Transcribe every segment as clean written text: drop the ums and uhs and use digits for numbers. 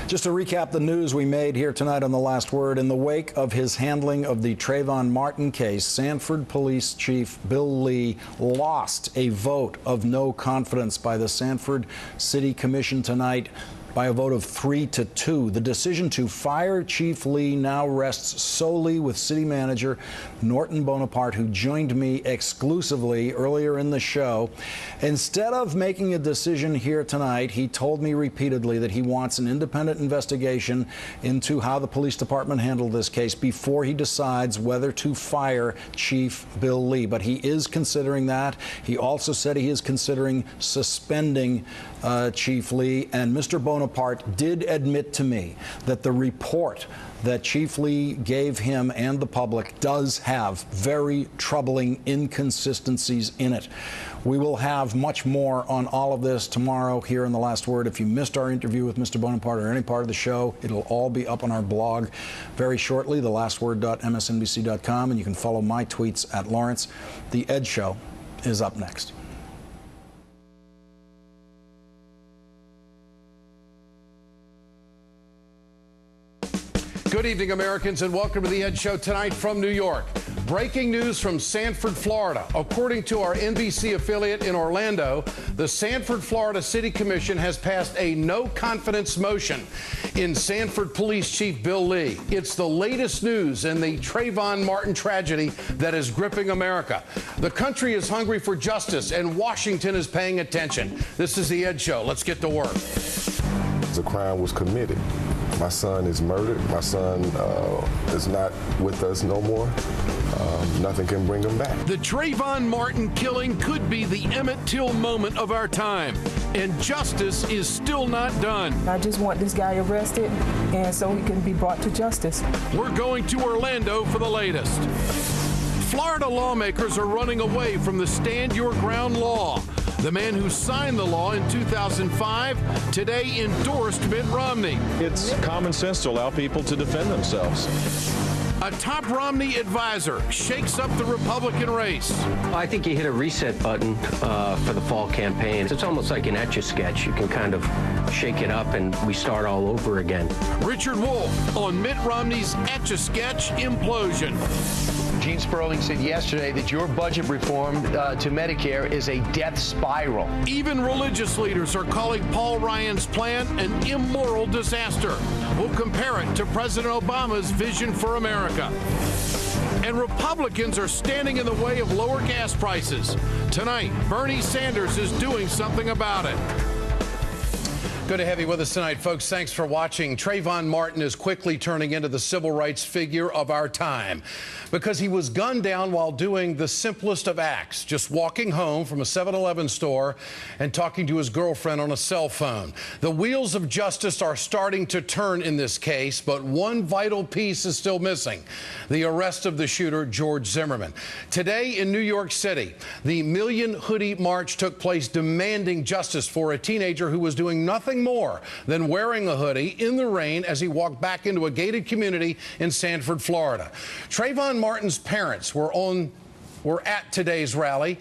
Just to recap the news we made here tonight on The Last Word, in the wake of his handling of the Trayvon Martin case, Sanford Police Chief Bill Lee lost a vote of no confidence by the Sanford City Commission tonight by a vote of 3-2. The decision to fire Chief Lee now rests solely with City Manager Norton Bonaparte, who joined me exclusively earlier in the show. Instead of making a decision here tonight, he told me repeatedly that he wants an independent investigation into how the police department handled this case before he decides whether to fire Chief Bill Lee. But he is considering that. He also said he is considering suspending Chief Lee, and Mr. Bonaparte did admit to me that the report that Chief Lee gave him and the public does have very troubling inconsistencies in it. We will have much more on all of this tomorrow here in The Last Word. If you missed our interview with Mr. Bonaparte or any part of the show, it'll all be up on our blog very shortly, thelastword.msnbc.com, and you can follow my tweets at Lawrence. The Ed Show is up next. Good evening, Americans, and welcome to The Ed Show tonight from New York. Breaking news from Sanford, Florida. According to our NBC affiliate in Orlando, the Sanford, Florida City Commission has passed a no-confidence motion in Sanford Police Chief Bill Lee. It's the latest news in the Trayvon Martin tragedy that is gripping America. The country is hungry for justice, and Washington is paying attention. This is The Ed Show. Let's get to work. The crime was committed. My son is murdered. My son is not with us no more. Nothing can bring him back. The Trayvon Martin killing could be the Emmett Till moment of our time, and justice is still not done. I just want this guy arrested, and so he can be brought to justice. We're going to Orlando for the latest. Florida lawmakers are running away from the Stand Your Ground law. The man who signed the law in 2005 today endorsed Mitt Romney. It's common sense to allow people to defend themselves. A top Romney advisor shakes up the Republican race. I think you hit a reset button for the fall campaign. It's almost like an Etch-a-Sketch. You can kind of shake it up and we start all over again. Richard Wolff on Mitt Romney's Etch-a-Sketch implosion. Gene Sperling said yesterday that your budget reform to Medicare is a death spiral. Even religious leaders are calling Paul Ryan's plan an immoral disaster. We'll compare it to President Obama's vision for America. And Republicans are standing in the way of lower gas prices. Tonight, Bernie Sanders is doing something about it. Good to have you with us tonight, folks. Thanks for watching. Trayvon Martin is quickly turning into the civil rights figure of our time because he was gunned down while doing the simplest of acts, just walking home from a 7-Eleven store and talking to his girlfriend on a cell phone. The wheels of justice are starting to turn in this case, but one vital piece is still missing: the arrest of the shooter, George Zimmerman. Today in New York City, the Million Hoodie March took place demanding justice for a teenager who was doing nothing more than wearing a hoodie in the rain as he walked back into a gated community in Sanford, Florida. Trayvon Martin's parents were at today's rally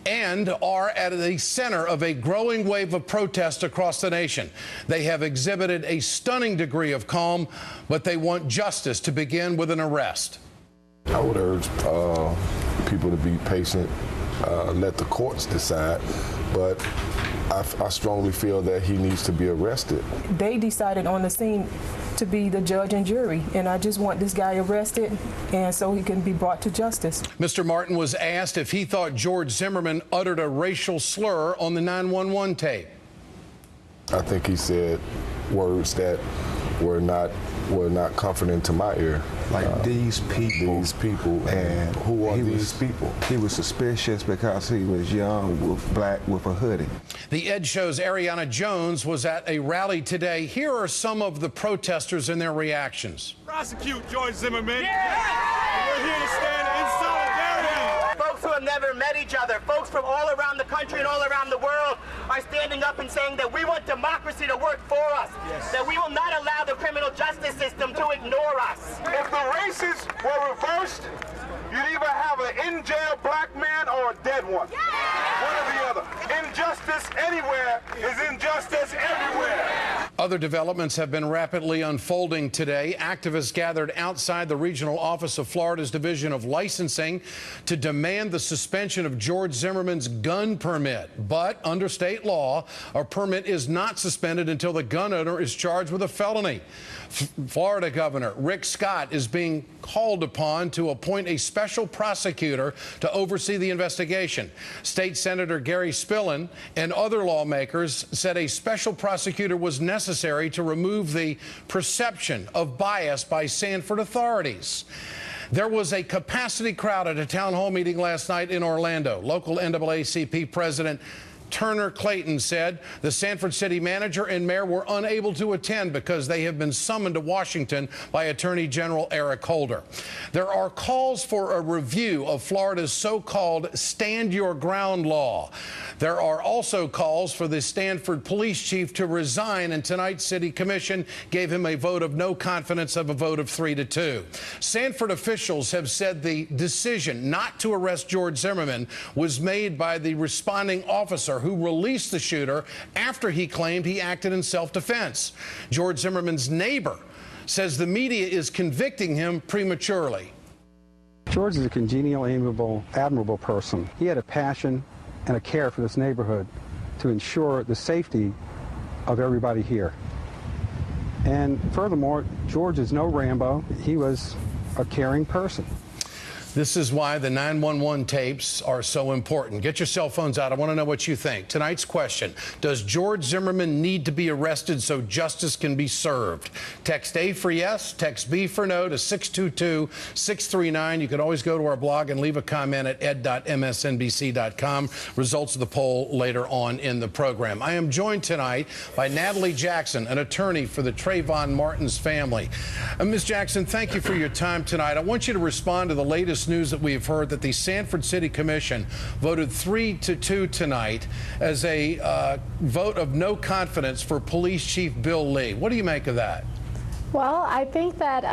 and are at the center of a growing wave of protest across the nation. They have exhibited a stunning degree of calm, but they want justice to begin with an arrest. I would urge people to be patient, let the courts decide, but I strongly feel that he needs to be arrested. They decided on the scene to be the judge and jury, and I just want this guy arrested and so he can be brought to justice. Mr. Martin was asked if he thought George Zimmerman uttered a racial slur on the 911 tape. I think he said words that were not comforting to my ear. Like these people. And who are these people? He was suspicious because he was young, black, with a hoodie. The Ed Show's Ariana Jones was at a rally today. Here are some of the protesters and their reactions. Prosecute George Zimmerman. Yeah! We're here to stand in solidarity. Folks who have never met each other, folks from all around the country and all around the world are standing up and saying that we want democracy to work for us, that we will not allow the criminal justice system to ignore us. If the races were reversed, you'd either have an in-jail black man or a dead one. One or the other. Injustice anywhere is injustice everywhere. Other developments have been rapidly unfolding today. Activists gathered outside the regional office of Florida's Division of Licensing to demand the suspension of George Zimmerman's gun permit. But under state law, a permit is not suspended until the gun owner is charged with a felony. Florida Governor Rick Scott is being called upon to appoint a special prosecutor to oversee the investigation. State Senator Gary Spillane and other lawmakers said a special prosecutor was necessary to remove the perception of bias by Sanford authorities. There was a capacity crowd at a town hall meeting last night in Orlando. Local NAACP President Turner Clayton said the Sanford city manager and mayor were unable to attend because they have been summoned to Washington by Attorney General Eric Holder. There are calls for a review of Florida's so-called Stand Your Ground law. There are also calls for the Sanford police chief to resign, and tonight's city commission gave him a vote of no confidence of a vote of 3-2. Sanford officials have said the decision not to arrest George Zimmerman was made by the responding officer who released the shooter after he claimed he acted in self-defense. George Zimmerman's neighbor says the media is convicting him prematurely. George is a congenial, amiable, admirable person. He had a passion and a care for this neighborhood to ensure the safety of everybody here. And furthermore, George is no Rambo. He was a caring person. This is why the 911 tapes are so important. Get your cell phones out. I want to know what you think. Tonight's question: does George Zimmerman need to be arrested so justice can be served? Text A for yes, text B for no to 622-639. You can always go to our blog and leave a comment at ed.msnbc.com. Results of the poll later on in the program. I am joined tonight by Natalie Jackson, an attorney for the Trayvon Martin's family. Ms. Jackson, thank you for your time tonight. I want you to respond to the latest news that we have heard that the Sanford City Commission voted 3-2 tonight as a vote of no confidence for Police Chief Bill Lee. What do you make of that? Well, I think that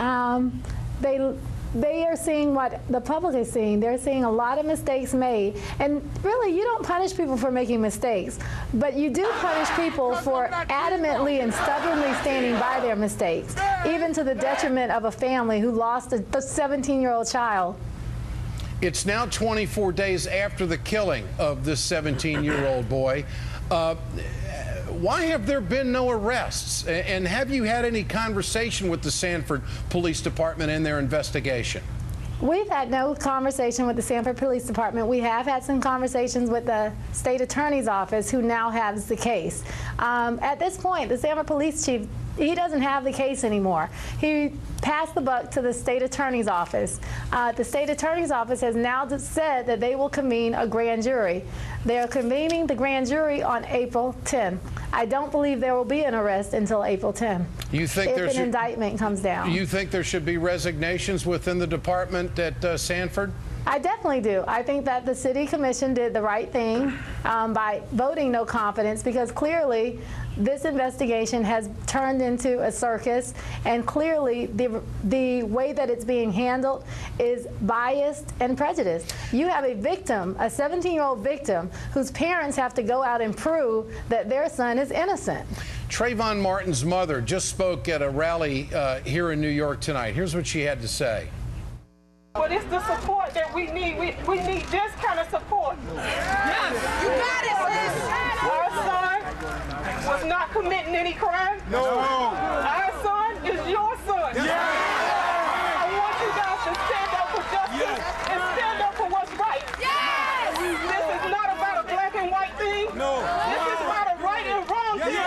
they are seeing what the public is seeing. They're seeing a lot of mistakes made. And really, you don't punish people for making mistakes, but you do punish people for adamantly and stubbornly standing by their mistakes, even to the detriment of a family who lost a 17-year-old child. It's now 24 days after the killing of this 17-year-old boy. Why have there been no arrests? And have you had any conversation with the Sanford Police Department in their investigation? We've had no conversation with the Sanford Police Department. We have had some conversations with the state attorney's office, who now has the case. At this point, the Sanford police chief, he doesn't have the case anymore. He passed the buck to the state attorney's office. The state attorney's office has now said that they will convene a grand jury. They are convening the grand jury on April 10. I don't believe there will be an arrest until April 10. You think if an indictment comes down. You think there should be resignations within the department at Sanford? I definitely do. I think that the City Commission did the right thing by voting no confidence, because clearly this investigation has turned into a circus, and clearly the way that it's being handled is biased and prejudiced. You have a victim, a 17-year-old victim, whose parents have to go out and prove that their son is innocent. Trayvon Martin's mother just spoke at a rally here in New York tonight. Here's what she had to say. But it's the support that we need. We need this kind of support. Yes, you got it, sis. Our son was not committing any crime. No. Our son is your son. Yes. I want you guys to stand up for justice and stand up for what's right. Yes. This is not about a black and white thing. No. This is about a right and wrong thing.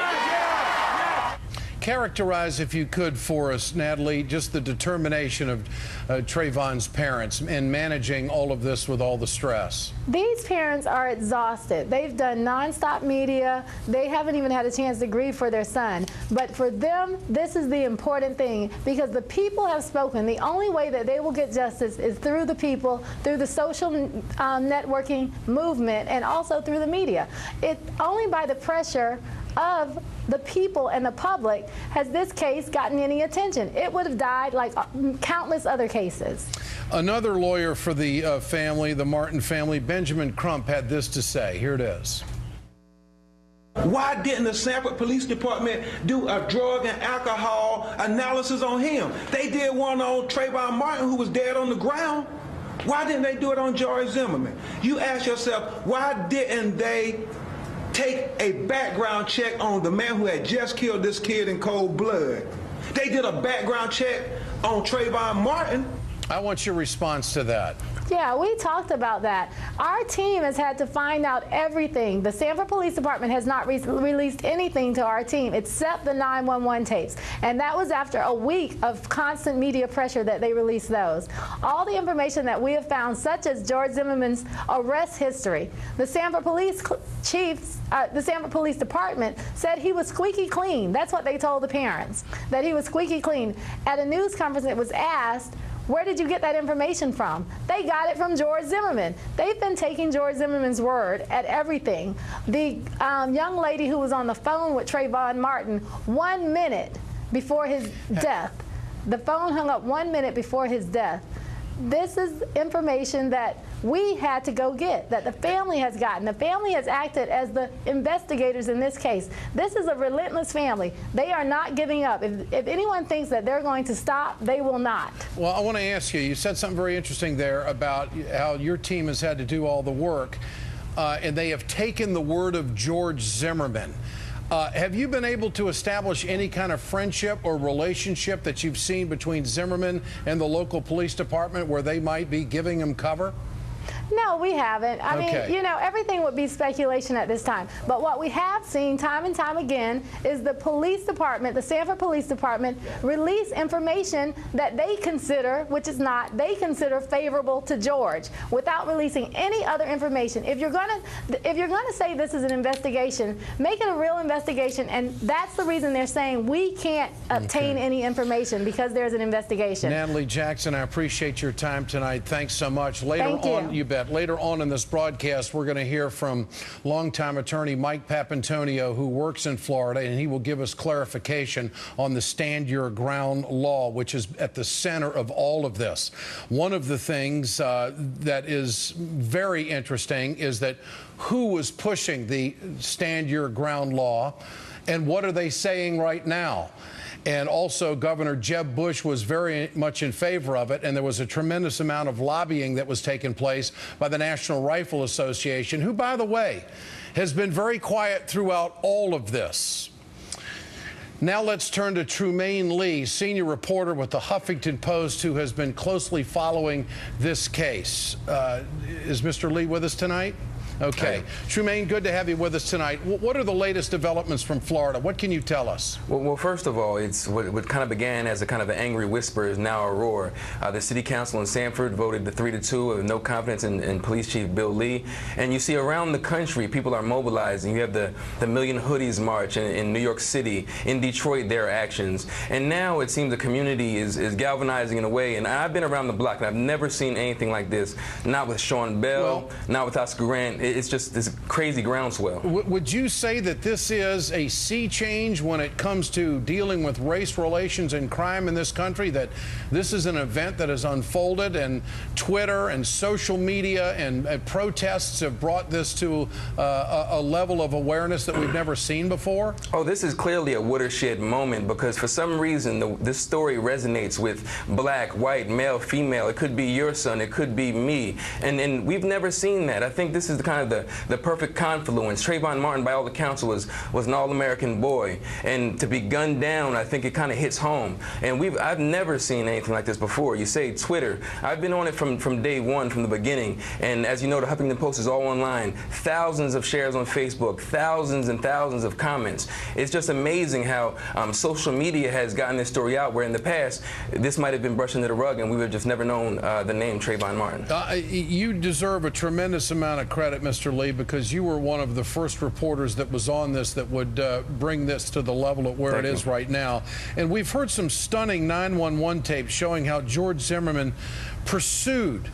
Characterize, if you could, for us, Natalie, just the determination of Trayvon's parents in managing all of this with all the stress. These parents are exhausted. They've done nonstop media. They haven't even had a chance to grieve for their son. But for them, this is the important thing, because the people have spoken. The only way that they will get justice is through the people, through the social networking movement, and also through the media. It's only by the pressure of the people and the public has this case gotten any attention. It would have died like countless other cases. Another lawyer for the family, the Martin family, Benjamin Crump, had this to say. Here it is. Why didn't the Sanford Police Department do a drug and alcohol analysis on him? They did one on Trayvon Martin, who was dead on the ground. Why didn't they do it on George Zimmerman? You ask yourself, why didn't they take a background check on the man who had just killed this kid in cold blood? They did a background check on Trayvon Martin. I want your response to that. Yeah, we talked about that. Our team has had to find out everything. The Sanford Police Department has not released anything to our team except the 911 tapes. And that was after a week of constant media pressure that they released those. All the information that we have found, such as George Zimmerman's arrest history, the Sanford Police Chiefs, the Sanford Police Department said he was squeaky clean. That's what they told the parents, that he was squeaky clean. At a news conference, it was asked, where did you get that information from? They got it from George Zimmerman. They've been taking George Zimmerman's word at everything. The young lady who was on the phone with Trayvon Martin 1 minute before his death, the phone hung up 1 minute before his death. This is information that we had to go get, that the family has gotten. The family has acted as the investigators in this case. This is a relentless family. They are not giving up. If anyone thinks that they're going to stop, they will not. Well, I want to ask you, you said something very interesting there about how your team has had to do all the work, and they have taken the word of George Zimmerman. Have you been able to establish any kind of friendship or relationship that you've seen between Zimmerman and the local police department where they might be giving him cover? No, we haven't. I mean, you know, everything would be speculation at this time. But what we have seen time and time again is the police department, the Sanford Police Department, release information that they consider, which is not, they consider favorable to George, without releasing any other information. If you're gonna say this is an investigation, make it a real investigation, and that's the reason they're saying we can't obtain any information, because there's an investigation. Natalie Jackson, I appreciate your time tonight. Thanks so much. Later on, you bet. Later on in this broadcast, we're going to hear from longtime attorney Mike Papantonio, who works in Florida, and he will give us clarification on the Stand Your Ground law, which is at the center of all of this. One of the things that is very interesting is that who was pushing the Stand Your Ground law, and what are they saying right now? And also, Governor Jeb Bush was very much in favor of it, and there was a tremendous amount of lobbying that was taking place by the National Rifle Association, who, by the way, has been very quiet throughout all of this. Now let's turn to Trumaine Lee, senior reporter with the Huffington Post, who has been closely following this case. Is Mr. Lee with us tonight? Okay. Trumaine, good to have you with us tonight. What are the latest developments from Florida? What can you tell us? Well, first of all, it's what kind of began as a kind of an angry whisper is now a roar. The city council in Sanford voted 3-2 of no confidence in Police Chief Bill Lee. And you see around the country, people are mobilizing. You have the Million Hoodies March in New York City. In Detroit, there are actions. And now it seems the community is galvanizing in a way. And I've been around the block, and I've never seen anything like this. Not with Sean Bell, not with Oscar Grant. It's just this crazy groundswell. Would you say that this is a sea change when it comes to dealing with race relations and crime in this country, that this is an event that has unfolded, and Twitter and social media and protests have brought this to a level of awareness that we've never seen before? Oh, this is clearly a watershed moment, because for some reason this story resonates with black, white, male, female. It could be your son, it could be me, and we've never seen that. I think this is the kind of the perfect confluence. Trayvon Martin, by all accounts, was an all-American boy, and to be gunned down, I think it kind of hits home. And I've never seen anything like this before. You say Twitter. I've been on it from day one, from the beginning, and as you know, the Huffington Post is all online. Thousands of shares on Facebook, thousands and thousands of comments. It's just amazing how social media has gotten this story out, where in the past, this might have been brushed under the rug, and we would have just never known the name Trayvon Martin. You deserve a tremendous amount of credit, Mr. Lee, because you were one of the first reporters that was on this that would bring this to the level of where it is right now. And we've heard some stunning 911 tapes showing how George Zimmerman pursued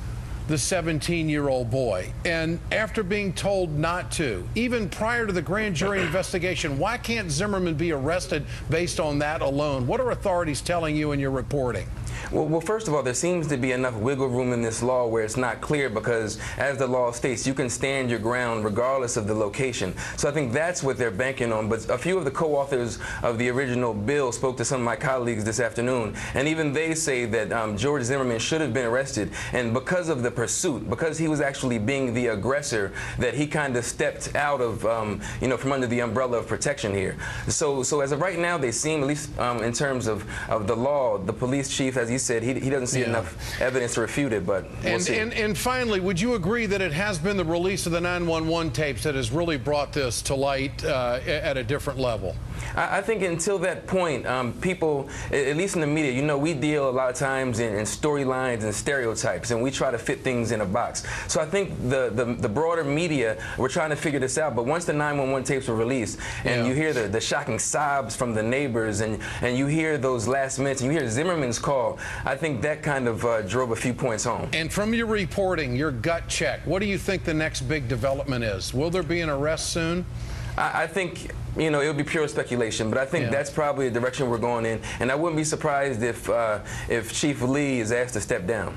the 17-year-old boy, and after being told not to, even prior to the grand jury investigation, why can't Zimmerman be arrested based on that alone? What are authorities telling you in your reporting? Well, first of all, there seems to be enough wiggle room in this law where it's not clear because, as the law states, you can stand your ground regardless of the location. So I think that's what they're banking on. But a few of the co-authors of the original bill spoke to some of my colleagues this afternoon, and even they say that George Zimmerman should have been arrested, and because of the pursuit, because he was actually being the aggressor, that he kind of stepped out of, from under the umbrella of protection here. So as of right now, they seem, at least in terms of the law, the police chief, as he said, he doesn't see enough evidence to refute it, but we'll see. And finally, would you agree that it has been the release of the 911 tapes that has really brought this to light at a different level? I think until that point, people, at least in the media, we deal a lot of times in storylines and stereotypes, and we try to fit things in a box. So I think the broader media, we're trying to figure this out. But once the 911 tapes were released, and you hear the shocking sobs from the neighbors, and you hear those last minutes, and you hear Zimmerman's call, I think that kind of drove a few points home. And from your reporting, your gut check, what do you think the next big development is? Will there be an arrest soon? I think, it would be pure speculation, but I think that's probably the direction we're going in, and I wouldn't be surprised if Chief Lee is asked to step down.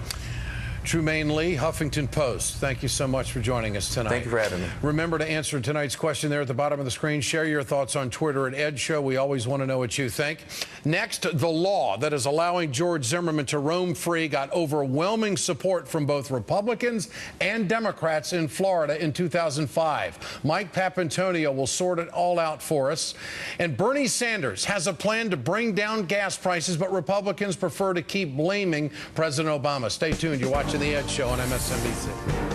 Trumaine Lee, Huffington Post, thank you so much for joining us tonight. Thank you for having me. Remember to answer tonight's question there at the bottom of the screen. Share your thoughts on Twitter @EdShow. We always want to know what you think. Next, the law that is allowing George Zimmerman to roam free got overwhelming support from both Republicans and Democrats in Florida in 2005. Mike Papantonio will sort it all out for us. And Bernie Sanders has a plan to bring down gas prices, but Republicans prefer to keep blaming President Obama. Stay tuned. You're watching The Ed Show on MSNBC.